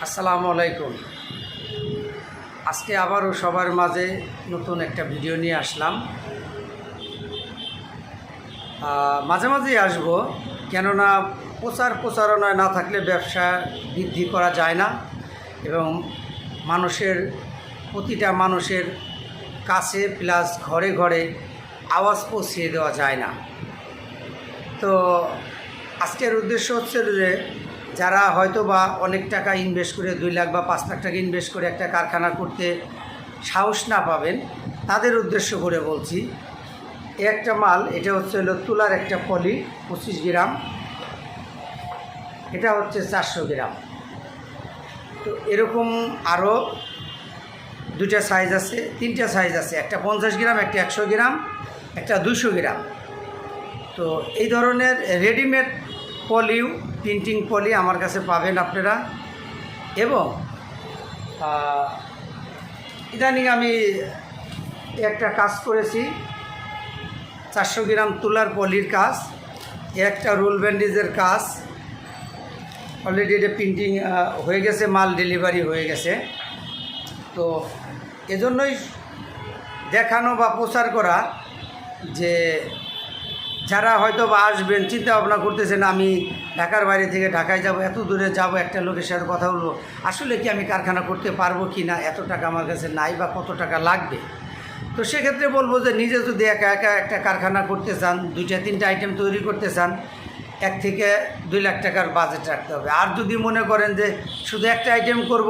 আসসালামু আলাইকুম। আজকে আবারও সবার মাঝে নতুন একটা ভিডিও নিয়ে আসলাম। মাঝে মাঝেই আসবো, কেননা প্রচারণায় না থাকলে ব্যবসা বৃদ্ধি করা যায় না এবং প্রতিটা মানুষের কাছে প্লাস ঘরে ঘরে আওয়াজ পৌঁছিয়ে দেওয়া যায় না। তো আজকের উদ্দেশ্য হচ্ছে যে যারা হয়তো বা অনেক টাকা ইনভেস্ট করে 2 লাখ বা 5 লাখ টাকা ইনভেস্ট করে একটা কারখানা করতে সাহস না পাবেন, তাদের উদ্দেশ্য করে বলছি। একটা মাল, এটা হচ্ছে তুলার একটা পলি 25 গ্রাম, এটা হচ্ছে 400 গ্রাম। তো এরকম আরও 2টা সাইজ আছে, 3টা সাইজ আছে, একটা 50 গ্রাম, একটা 100 গ্রাম, একটা 200 গ্রাম। তো এই ধরনের রেডিমেড পলিও, প্রিন্টিং পলি আমার কাছে পাবেন আপনারা। এবং ইদানিং আমি একটা কাজ করেছি, 400 গ্রাম তুলার পলির কাজ, একটা রোল ব্যান্ডেজের কাজ। অলরেডি এটা প্রিন্টিং হয়ে গেছে, মাল ডেলিভারি হয়ে গেছে। তো এজন্যই দেখানো বা প্রচার করা যে যারা হয়তো বা আসবেন, চিন্তা ভাবনা করতেছেন আমি ঢাকার বাইরে থেকে ঢাকায় যাব, এত দূরে যাব, একটা লোকের সাথে কথা বলবো, আসলে কি আমি কারখানা করতে পারবো কি না, এত টাকা আমার কাছে নাই বা কত টাকা লাগবে। তো সেক্ষেত্রে বলবো যে নিজে যদি একা একা একটা কারখানা করতে চান, 2-3টা আইটেম তৈরি করতে চান, 1 থেকে 2 লাখ টাকার বাজেট রাখতে হবে। আর যদি মনে করেন যে শুধু একটা আইটেম করব,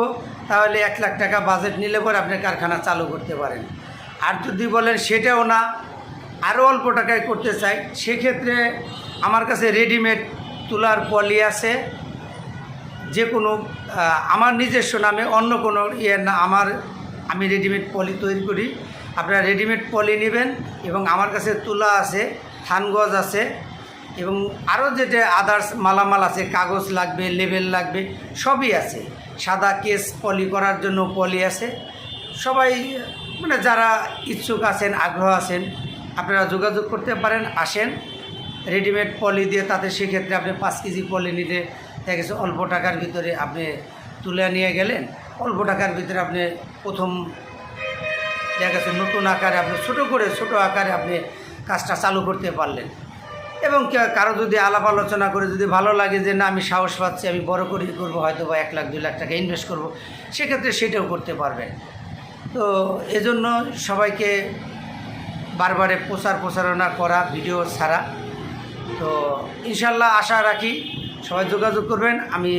তাহলে 1 লাখ টাকা বাজেট নিলে পরে আপনি কারখানা চালু করতে পারেন। আর যদি বলেন সেটাও না, আরও অল্প টাকায় করতে চাই, সেক্ষেত্রে আমার কাছে রেডিমেড তুলার পলি আছে। যে কোনো আমার নিজস্ব নামে, অন্য কোনো না, আমি রেডিমেড পলি তৈরি করি। আপনারা রেডিমেড পলি নেবেন এবং আমার কাছে তুলা আছে, থানগজ আছে এবং আরও যেটা আদার্স মালামাল আছে, কাগজ লাগবে, লেবেল লাগবে, সবই আছে। সাদা কেস পলি করার জন্য পলি আছে। সবাই যারা ইচ্ছুক আছেন, আগ্রহ আছেন, আপনারা যোগাযোগ করতে পারেন, আসেন। রেডিমেড পলি দিয়ে তাতে সেক্ষেত্রে আপনি 5 কেজি পলি নিতে দেখা গেছে অল্প টাকার ভিতরে আপনি তুলে নিয়ে গেলেন। অল্প টাকার ভিতরে আপনি প্রথম দেখা গেছে নতুন আকারে আপনি ছোটো আকারে আপনি কাজটা চালু করতে পারলেন। এবং কারো যদি আলাপ আলোচনা করে যদি ভালো লাগে যে না, আমি সাহস পাচ্ছি, আমি বড় করে করবো, হয়তো বা 1 লাখ 2 লাখ টাকা ইনভেস্ট করব, সেক্ষেত্রে সেটাও করতে পারবেন। তো এজন্য সবাইকে বারবারে প্রচারণা করা, ভিডিও ছাড়া। তো ইনশাল্লাহ আশা রাখি সবাই যোগাযোগ করবেন। আমি